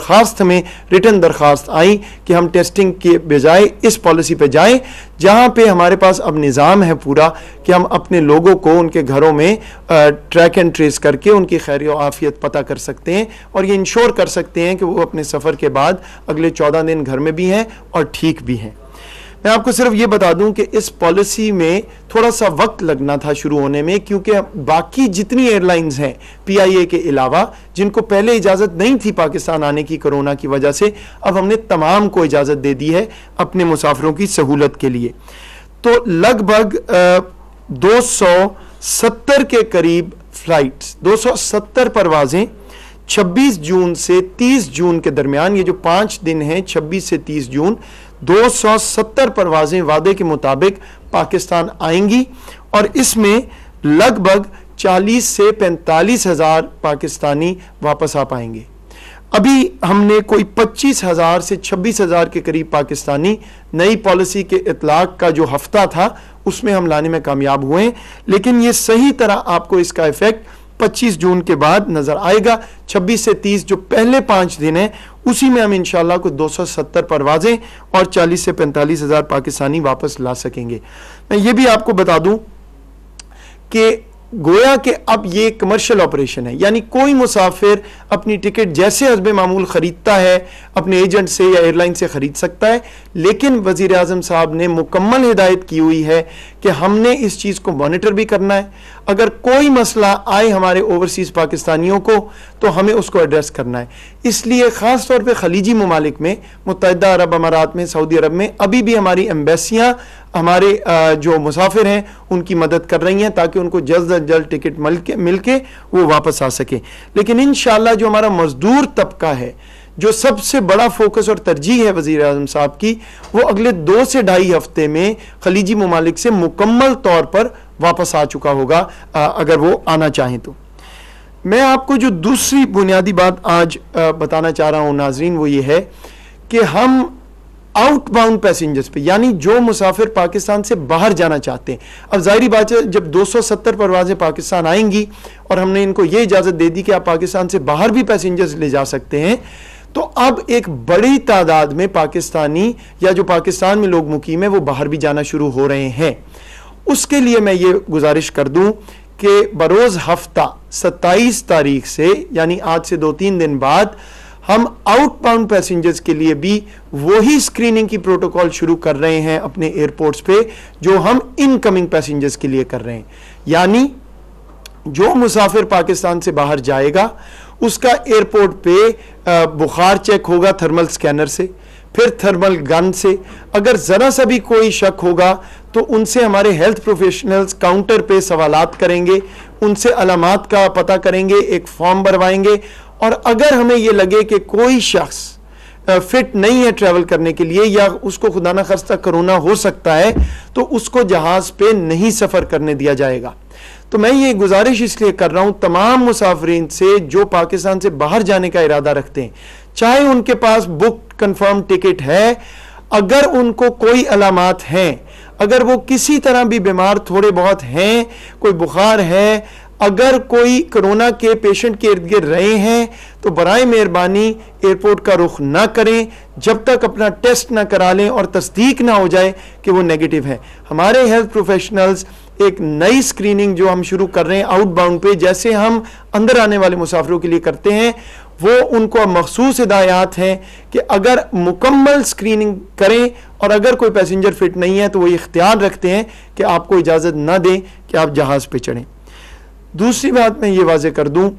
खास हमें रिटर्न दरख्वास्त आई कि हम टेस्टिंग के बजाय इस पॉलिसी पे जाएं जहां पे हमारे पास अब निज़ाम है पूरा कि हम अपने लोगों को उनके घरों में ट्रैक एंड ट्रेस करके उनकी खैर व आफियत पता कर सकते हैं और ये इंश्योर कर सकते हैं कि वो अपने सफ़र के बाद अगले 14 दिन घर में भी हैं और ठीक भी हैं। मैं आपको सिर्फ ये बता दूं कि इस पॉलिसी में थोड़ा सा वक्त लगना था शुरू होने में, क्योंकि बाकी जितनी एयरलाइंस हैं PIA के अलावा जिनको पहले इजाज़त नहीं थी पाकिस्तान आने की कोरोना की वजह से, अब हमने तमाम को इजाज़त दे दी है अपने मुसाफिरों की सहूलत के लिए। तो लगभग 270 के करीब फ्लाइट्स, 270 परवाज़ें 26 जून से 30 जून के दरमियान, ये जो 5 दिन हैं 26 से 30 जून, 270 परवाज़ें वादे के मुताबिक पाकिस्तान आएंगी और इसमें लगभग 40 से 45 हज़ार पाकिस्तानी वापस आ पाएंगे। अभी हमने कोई 25,000 से 26,000 के करीब पाकिस्तानी नई पॉलिसी के इतलाक का जो हफ्ता था उसमें हम लाने में कामयाब हुए, लेकिन ये सही तरह आपको इसका इफेक्ट 25 जून के बाद नजर आएगा। 26 से 30 जो पहले 5 दिन हैं उसी में हम इंशाल्लाह को 270 परवाजें और 40 से 45 हज़ार पाकिस्तानी वापस ला सकेंगे। मैं ये भी आपको बता दूं कि गोया कि अब ये कमर्शियल ऑपरेशन है, यानी कोई मुसाफिर अपनी टिकट जैसे हस्बे मामूल खरीदता है अपने एजेंट से या एयरलाइन से खरीद सकता है, लेकिन वज़ीर आज़म साहब ने मुकम्मल हिदायत की हुई है कि हमने इस चीज़ को मॉनिटर भी करना है। अगर कोई मसला आए हमारे ओवरसीज़ पाकिस्तानियों को तो हमें उसको एड्रेस करना है। इसलिए ख़ास तौर पे खलीजी ममालिक में, मुत्तहिदा अरब अमारात में, सऊदी अरब में अभी भी हमारी एम्बेसियाँ हमारे जो मुसाफिर हैं उनकी मदद कर रही हैं ताकि उनको जल्द अज जल्द टिकट मिल के वो वापस आ सके। लेकिन इंशाअल्लाह जो हमारा मजदूर तबका है, जो सबसे बड़ा फोकस और तरजीह है वज़ीर आज़म साहब की, वो अगले 2 से ढाई हफ्ते में खलीजी ममालिक से मुकम्मल तौर पर वापस आ चुका होगा अगर वो आना चाहें तो। मैं आपको जो दूसरी बुनियादी बात आज बताना चाह रहा हूँ नाजरीन, वो ये है कि हम आउटबाउंड पैसेंजर्स पे, यानी जो मुसाफिर पाकिस्तान से बाहर जाना चाहते हैं, अब जाहिर बात है जब 270 परवाज़ें पाकिस्तान आएंगी और हमने इनको ये इजाज़त दे दी कि आप पाकिस्तान से बाहर भी पैसेंजर्स ले जा सकते हैं, तो अब एक बड़ी तादाद में पाकिस्तानी या जो पाकिस्तान में लोग मुकीम है वो बाहर भी जाना शुरू हो रहे हैं। उसके लिए मैं ये गुजारिश कर दूं कि बरोज़ हफ्ता 27 तारीख से, यानी आज से 2-3 दिन बाद, हम आउटबाउंड पैसेंजर्स के लिए भी वही स्क्रीनिंग की प्रोटोकॉल शुरू कर रहे हैं अपने एयरपोर्ट्स पे जो हम इनकमिंग पैसेंजर्स के लिए कर रहे हैं। यानी जो मुसाफिर पाकिस्तान से बाहर जाएगा उसका एयरपोर्ट पे बुखार चेक होगा थर्मल स्कैनर से, फिर थर्मल गन से। अगर ज़रा सा भी कोई शक होगा तो उनसे हमारे हेल्थ प्रोफेशनल्स काउंटर पे सवालात करेंगे, उनसे अलामात का पता करेंगे, एक फॉर्म भरवाएंगे, और अगर हमें ये लगे कि कोई शख्स फिट नहीं है ट्रैवल करने के लिए या उसको खुदा न खास्ता कोरोना हो सकता है तो उसको जहाज़ पे नहीं सफ़र करने दिया जाएगा। तो मैं ये गुजारिश इसलिए कर रहा हूँ तमाम मुसाफिरीन से जो पाकिस्तान से बाहर जाने का इरादा रखते हैं, चाहे उनके पास बुक कंफर्म टिकट है, अगर उनको कोई अलामात हैं, अगर वो किसी तरह भी बीमार थोड़े बहुत हैं, कोई बुखार है, अगर कोई कोरोना के पेशेंट के इर्द गिर्द रहे हैं, तो बराए मेहरबानी एयरपोर्ट का रुख ना करें जब तक अपना टेस्ट ना करा लें और तस्दीक ना हो जाए कि वो नेगेटिव है। हमारे हेल्थ प्रोफेशनल्स एक नई स्क्रीनिंग जो हम शुरू कर रहे हैं आउटबाउंड पे, जैसे हम अंदर आने वाले मुसाफिरों के लिए करते हैं, वो उनको मखसूस हिदायत हैं कि अगर मुकम्मल स्क्रीनिंग करें और अगर कोई पैसेंजर फिट नहीं है तो वो इख्तियार रखते हैं कि आपको इजाज़त ना दें कि आप जहाज़ पे चढ़ें। दूसरी बात मैं ये वाज़े कर दूं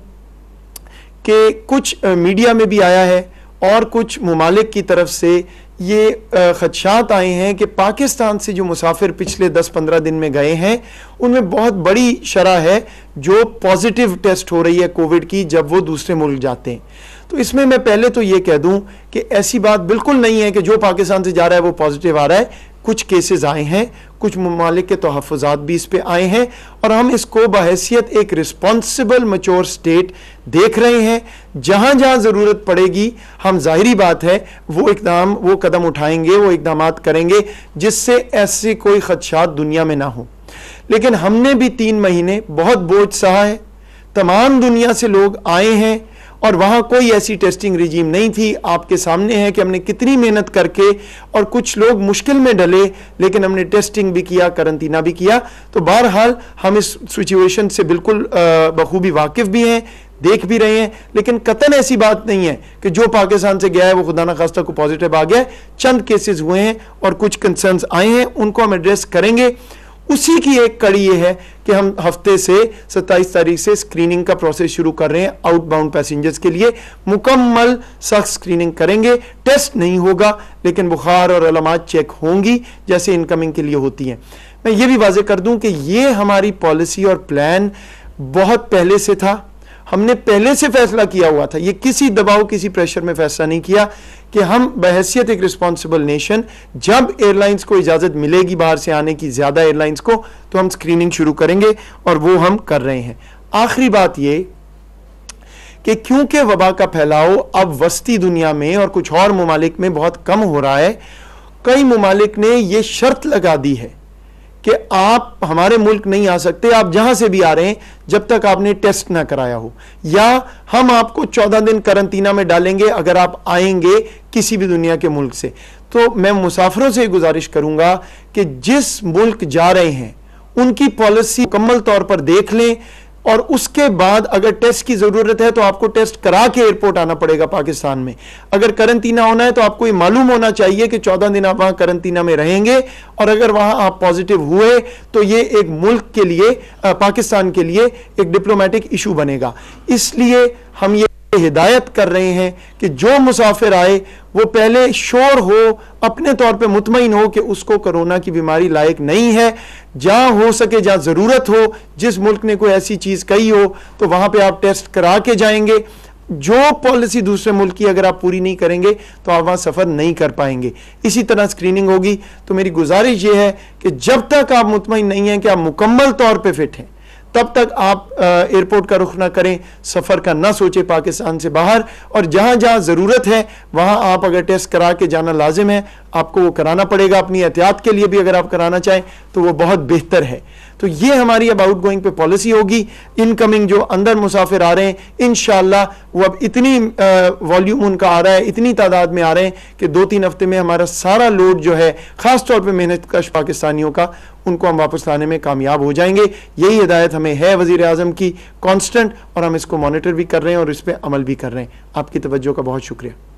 कि कुछ मीडिया में भी आया है और कुछ ममालिक की तरफ से ये खदशात आए हैं कि पाकिस्तान से जो मुसाफिर पिछले 10-15 दिन में गए हैं उनमें बहुत बड़ी शरह है जो पॉजिटिव टेस्ट हो रही है कोविड की जब वो दूसरे मुल्क जाते हैं। तो इसमें मैं पहले तो ये कह दूं कि ऐसी बात बिल्कुल नहीं है कि जो पाकिस्तान से जा रहा है वो पॉजिटिव आ रहा है। कुछ केसेस आए हैं, कुछ ममालिक के तहफ़्फ़ुज़ात भी इस पे आए हैं और हम इसको बहैसियत एक रिस्पॉन्सिबल मैच्योर स्टेट देख रहे हैं। जहाँ जहाँ ज़रूरत पड़ेगी हम ज़ाहिरी बात है वो कदम उठाएंगे, वो इक़दामात करेंगे जिससे ऐसे कोई खदशात दुनिया में ना हो। लेकिन हमने भी 3 महीने बहुत बोझ सहा है, तमाम दुनिया से लोग आए हैं और वहाँ कोई ऐसी टेस्टिंग रिजीम नहीं थी। आपके सामने है कि हमने कितनी मेहनत करके, और कुछ लोग मुश्किल में डले, लेकिन हमने टेस्टिंग भी किया, करंतना भी किया। तो बहरहाल हम इस सिचुएशन से बिल्कुल बखूबी वाकिफ भी हैं, देख भी रहे हैं, लेकिन कतन ऐसी बात नहीं है कि जो पाकिस्तान से गया है वो खुदा न खास्ता को पॉजिटिव आ गया है। चंद केसेस हुए हैं और कुछ कंसर्न्स आए हैं, उनको हम एड्रेस करेंगे। उसी की एक कड़ी ये है कि हम हफ्ते से 27 तारीख से स्क्रीनिंग का प्रोसेस शुरू कर रहे हैं। आउटबाउंड पैसेंजर्स के लिए मुकम्मल सख्त स्क्रीनिंग करेंगे। टेस्ट नहीं होगा, लेकिन बुखार और अलामात चेक होंगी जैसे इनकमिंग के लिए होती हैं। मैं ये भी वाजे कर दूं कि ये हमारी पॉलिसी और प्लान बहुत पहले से था, हमने पहले से फैसला किया हुआ था। ये किसी दबाव, किसी प्रेशर में फैसला नहीं किया कि हम बहैसियत एक रिस्पॉन्सिबल नेशन, जब एयरलाइंस को इजाज़त मिलेगी बाहर से आने की, ज़्यादा एयरलाइंस को, तो हम स्क्रीनिंग शुरू करेंगे, और वो हम कर रहे हैं। आखिरी बात ये कि क्योंकि वबा का फैलाव अब वस्ती दुनिया में और कुछ और ममालिक में बहुत कम हो रहा है, कई ममालिक ने यह शर्त लगा दी है कि आप हमारे मुल्क नहीं आ सकते, आप जहां से भी आ रहे हैं, जब तक आपने टेस्ट ना कराया हो, या हम आपको 14 दिन करंतना में डालेंगे अगर आप आएंगे किसी भी दुनिया के मुल्क से। तो मैं मुसाफिरों से गुजारिश करूंगा कि जिस मुल्क जा रहे हैं उनकी पॉलिसी मुकम्मल तौर पर देख लें, और उसके बाद अगर टेस्ट की जरूरत है तो आपको टेस्ट करा के एयरपोर्ट आना पड़ेगा पाकिस्तान में। अगर करंतना होना है तो आपको ये मालूम होना चाहिए कि 14 दिन आप वहां करंतना में रहेंगे, और अगर वहां आप पॉजिटिव हुए तो ये एक मुल्क के लिए, पाकिस्तान के लिए एक डिप्लोमेटिक इशू बनेगा। इसलिए हम ये हिदायत कर रहे हैं कि जो मुसाफिर आए वो पहले श्योर हो, अपने तौर पे मुतमईन हो कि उसको कोरोना की बीमारी लायक नहीं है। जहां हो सके, जहां जरूरत हो, जिस मुल्क ने कोई ऐसी चीज कही हो, तो वहां पे आप टेस्ट करा के जाएंगे। जो पॉलिसी दूसरे मुल्क की अगर आप पूरी नहीं करेंगे तो आप वहां सफर नहीं कर पाएंगे। इसी तरह स्क्रीनिंग होगी। तो मेरी गुजारिश ये है कि जब तक आप मुतमईन नहीं हैं कि आप मुकम्मल तौर पे फिट हैं, तब तक आप एयरपोर्ट का रुख ना करें, सफ़र का ना सोचें पाकिस्तान से बाहर। और जहाँ जहाँ ज़रूरत है वहाँ आप अगर टेस्ट करा के जाना लाजिम है, आपको वो कराना पड़ेगा। अपनी एहतियात के लिए भी अगर आप कराना चाहें तो वो बहुत बेहतर है। तो ये हमारी अब आउट गोइंग पे पॉलिसी होगी। इनकमिंग जो अंदर मुसाफिर आ रहे हैं, इंशाल्लाह वो अब इतनी वॉल्यूम उनका आ रहा है, इतनी तादाद में आ रहे हैं कि 2-3 हफ्ते में हमारा सारा लोड जो है, ख़ास तौर पे मेहनतकश पाकिस्तानियों का, उनको हम वापस लाने में कामयाब हो जाएंगे। यही हिदायत हमें है वज़ीर आज़म की कांस्टेंट, और हम इसको मॉनिटर भी कर रहे हैं और इस पर अमल भी कर रहे हैं। आपकी तवज्जो का बहुत शुक्रिया।